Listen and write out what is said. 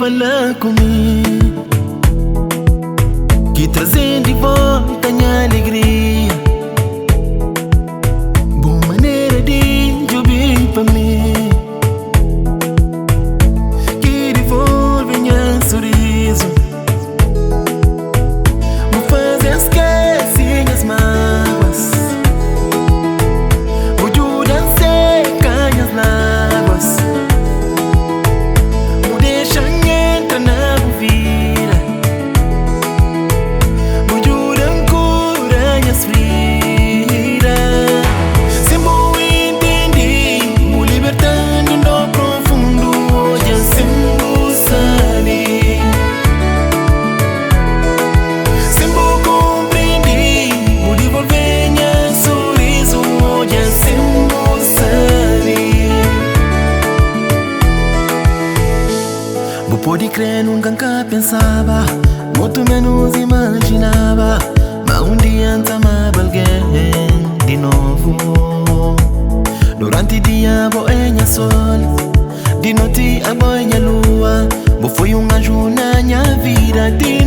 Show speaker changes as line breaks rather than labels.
falar comigo, que trazendo de volta minha alegria. Boa maneira de jogar pra mim, que devolve minha sorriso, me faz esquecer minhas mágoas, me ajuda a secar minhas lágrimas, me deixa entrar na vida, me ajuda a curar minhas feridas. Se me entendi, me libertando no profundo, hoje é sempre sabe. Se me compreendi, me devolver minha sorriso, hoje é sempre sabe. Vou pode crer, nunca pensava, muito menos imaginava, mas dia amava alguém de novo. Durante o dia vou em sol, de noite a banha lua, vou foi anjo na minha vida, de